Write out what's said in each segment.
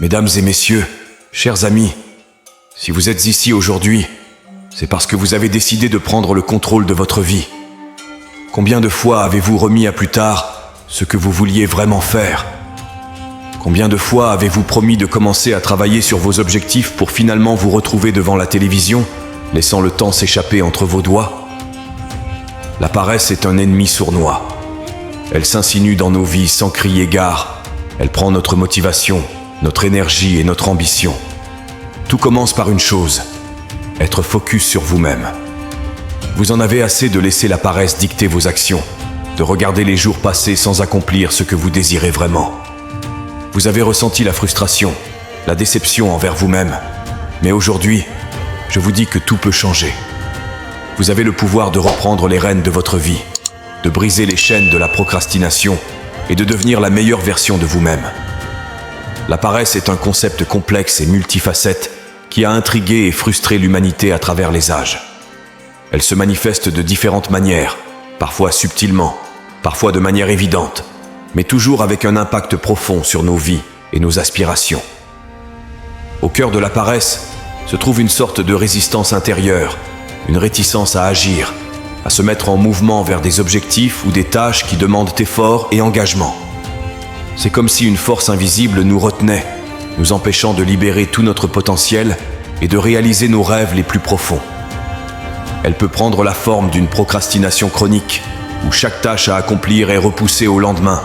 Mesdames et messieurs, chers amis, si vous êtes ici aujourd'hui, c'est parce que vous avez décidé de prendre le contrôle de votre vie. Combien de fois avez-vous remis à plus tard ce que vous vouliez vraiment faire? Combien de fois avez-vous promis de commencer à travailler sur vos objectifs pour finalement vous retrouver devant la télévision, laissant le temps s'échapper entre vos doigts? La paresse est un ennemi sournois. Elle s'insinue dans nos vies sans crier gare. Elle prend notre motivation, notre énergie et notre ambition. Tout commence par une chose, être focus sur vous-même. Vous en avez assez de laisser la paresse dicter vos actions, de regarder les jours passer sans accomplir ce que vous désirez vraiment. Vous avez ressenti la frustration, la déception envers vous-même. Mais aujourd'hui, je vous dis que tout peut changer. Vous avez le pouvoir de reprendre les rênes de votre vie, de briser les chaînes de la procrastination et de devenir la meilleure version de vous-même. La paresse est un concept complexe et multifacette qui a intrigué et frustré l'humanité à travers les âges. Elle se manifeste de différentes manières, parfois subtilement, parfois de manière évidente, mais toujours avec un impact profond sur nos vies et nos aspirations. Au cœur de la paresse se trouve une sorte de résistance intérieure, une réticence à agir, à se mettre en mouvement vers des objectifs ou des tâches qui demandent effort et engagement. C'est comme si une force invisible nous retenait, nous empêchant de libérer tout notre potentiel et de réaliser nos rêves les plus profonds. Elle peut prendre la forme d'une procrastination chronique, où chaque tâche à accomplir est repoussée au lendemain,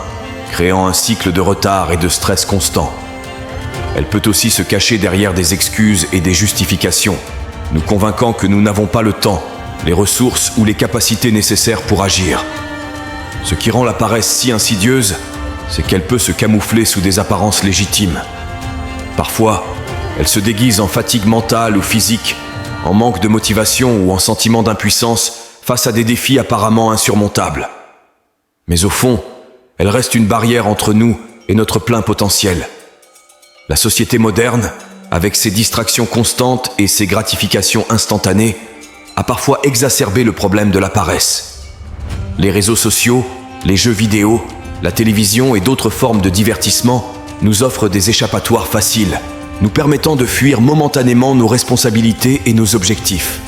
créant un cycle de retard et de stress constant. Elle peut aussi se cacher derrière des excuses et des justifications, nous convainquant que nous n'avons pas le temps, les ressources ou les capacités nécessaires pour agir. Ce qui rend la paresse si insidieuse, c'est qu'elle peut se camoufler sous des apparences légitimes. Parfois, elle se déguise en fatigue mentale ou physique, en manque de motivation ou en sentiment d'impuissance face à des défis apparemment insurmontables. Mais au fond, elle reste une barrière entre nous et notre plein potentiel. La société moderne, avec ses distractions constantes et ses gratifications instantanées, a parfois exacerbé le problème de la paresse. Les réseaux sociaux, les jeux vidéo, la télévision et d'autres formes de divertissement nous offrent des échappatoires faciles, nous permettant de fuir momentanément nos responsabilités et nos objectifs.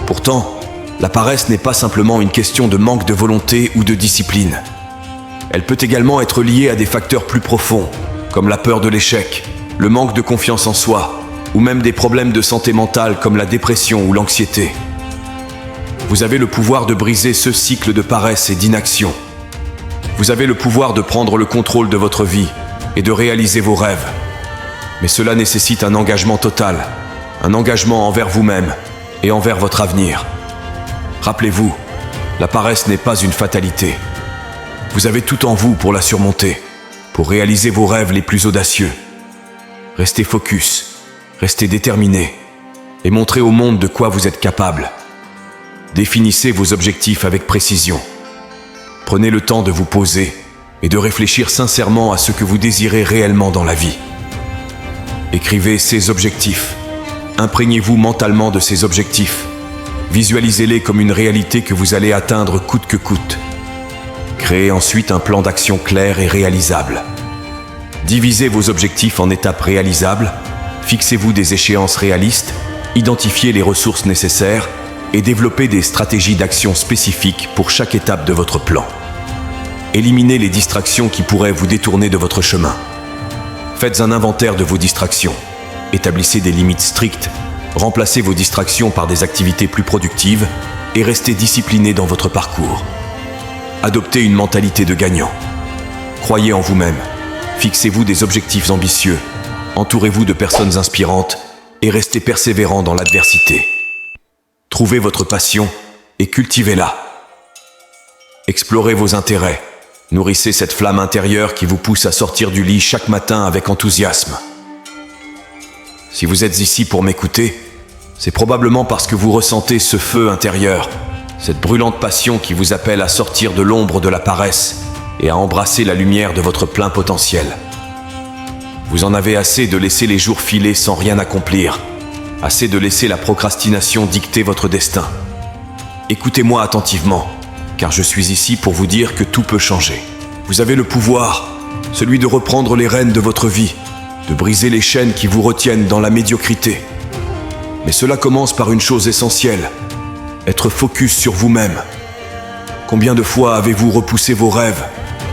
Pourtant, la paresse n'est pas simplement une question de manque de volonté ou de discipline. Elle peut également être liée à des facteurs plus profonds, comme la peur de l'échec, le manque de confiance en soi, ou même des problèmes de santé mentale comme la dépression ou l'anxiété. Vous avez le pouvoir de briser ce cycle de paresse et d'inaction. Vous avez le pouvoir de prendre le contrôle de votre vie et de réaliser vos rêves. Mais cela nécessite un engagement total, un engagement envers vous-même et envers votre avenir. Rappelez-vous, la paresse n'est pas une fatalité. Vous avez tout en vous pour la surmonter, pour réaliser vos rêves les plus audacieux. Restez focus, restez déterminé et montrez au monde de quoi vous êtes capable. Définissez vos objectifs avec précision. Prenez le temps de vous poser et de réfléchir sincèrement à ce que vous désirez réellement dans la vie. Écrivez ces objectifs. Imprégnez-vous mentalement de ces objectifs. Visualisez-les comme une réalité que vous allez atteindre coûte que coûte. Créez ensuite un plan d'action clair et réalisable. Divisez vos objectifs en étapes réalisables, fixez-vous des échéances réalistes, identifiez les ressources nécessaires et développez des stratégies d'action spécifiques pour chaque étape de votre plan. Éliminez les distractions qui pourraient vous détourner de votre chemin. Faites un inventaire de vos distractions. Établissez des limites strictes, remplacez vos distractions par des activités plus productives et restez discipliné dans votre parcours. Adoptez une mentalité de gagnant. Croyez en vous-même. Fixez-vous des objectifs ambitieux. Entourez-vous de personnes inspirantes et restez persévérant dans l'adversité. Trouvez votre passion et cultivez-la. Explorez vos intérêts. Nourrissez cette flamme intérieure qui vous pousse à sortir du lit chaque matin avec enthousiasme. Si vous êtes ici pour m'écouter, c'est probablement parce que vous ressentez ce feu intérieur, cette brûlante passion qui vous appelle à sortir de l'ombre de la paresse et à embrasser la lumière de votre plein potentiel. Vous en avez assez de laisser les jours filer sans rien accomplir, assez de laisser la procrastination dicter votre destin. Écoutez-moi attentivement, car je suis ici pour vous dire que tout peut changer. Vous avez le pouvoir, celui de reprendre les rênes de votre vie, de briser les chaînes qui vous retiennent dans la médiocrité. Mais cela commence par une chose essentielle, être focus sur vous-même. Combien de fois avez-vous repoussé vos rêves,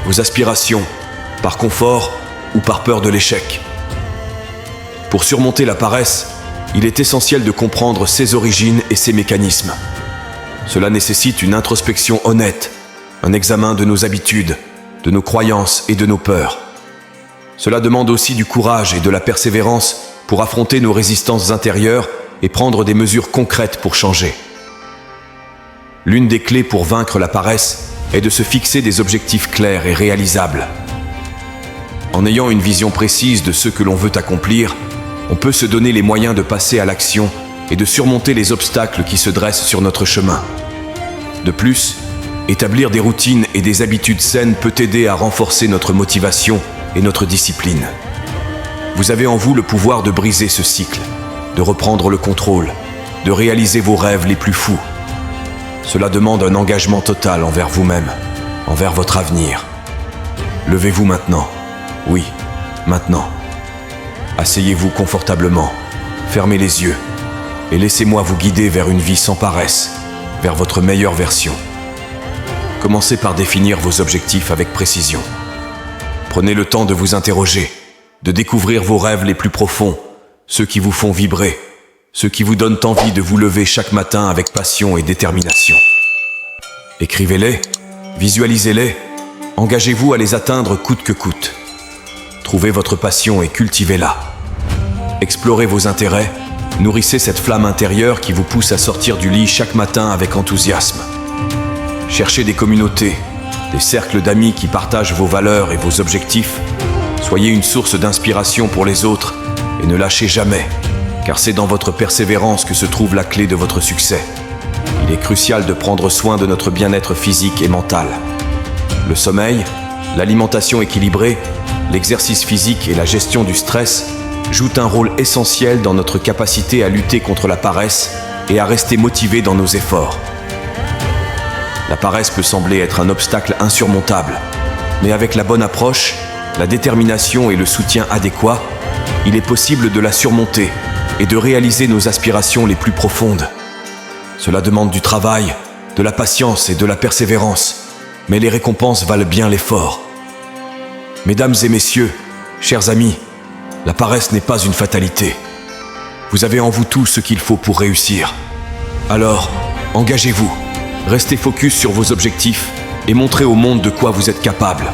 vos aspirations, par confort ou par peur de l'échec? Pour surmonter la paresse, il est essentiel de comprendre ses origines et ses mécanismes. Cela nécessite une introspection honnête, un examen de nos habitudes, de nos croyances et de nos peurs. Cela demande aussi du courage et de la persévérance pour affronter nos résistances intérieures et prendre des mesures concrètes pour changer. L'une des clés pour vaincre la paresse est de se fixer des objectifs clairs et réalisables. En ayant une vision précise de ce que l'on veut accomplir, on peut se donner les moyens de passer à l'action et de surmonter les obstacles qui se dressent sur notre chemin. De plus, établir des routines et des habitudes saines peut aider à renforcer notre motivation et notre discipline. Vous avez en vous le pouvoir de briser ce cycle, de reprendre le contrôle, de réaliser vos rêves les plus fous. Cela demande un engagement total envers vous-même, envers votre avenir. Levez-vous maintenant. Oui, maintenant. Asseyez-vous confortablement, fermez les yeux et laissez-moi vous guider vers une vie sans paresse, vers votre meilleure version. Commencez par définir vos objectifs avec précision. Prenez le temps de vous interroger, de découvrir vos rêves les plus profonds, ceux qui vous font vibrer, ceux qui vous donnent envie de vous lever chaque matin avec passion et détermination. Écrivez-les, visualisez-les, engagez-vous à les atteindre coûte que coûte. Trouvez votre passion et cultivez-la. Explorez vos intérêts, nourrissez cette flamme intérieure qui vous pousse à sortir du lit chaque matin avec enthousiasme. Cherchez des communautés, des cercles d'amis qui partagent vos valeurs et vos objectifs. Soyez une source d'inspiration pour les autres et ne lâchez jamais, car c'est dans votre persévérance que se trouve la clé de votre succès. Il est crucial de prendre soin de notre bien-être physique et mental. Le sommeil, l'alimentation équilibrée, l'exercice physique et la gestion du stress jouent un rôle essentiel dans notre capacité à lutter contre la paresse et à rester motivés dans nos efforts. La paresse peut sembler être un obstacle insurmontable, mais avec la bonne approche, la détermination et le soutien adéquat, il est possible de la surmonter et de réaliser nos aspirations les plus profondes. Cela demande du travail, de la patience et de la persévérance, mais les récompenses valent bien l'effort. Mesdames et messieurs, chers amis, la paresse n'est pas une fatalité. Vous avez en vous tout ce qu'il faut pour réussir. Alors, engagez-vous, restez focus sur vos objectifs et montrez au monde de quoi vous êtes capable.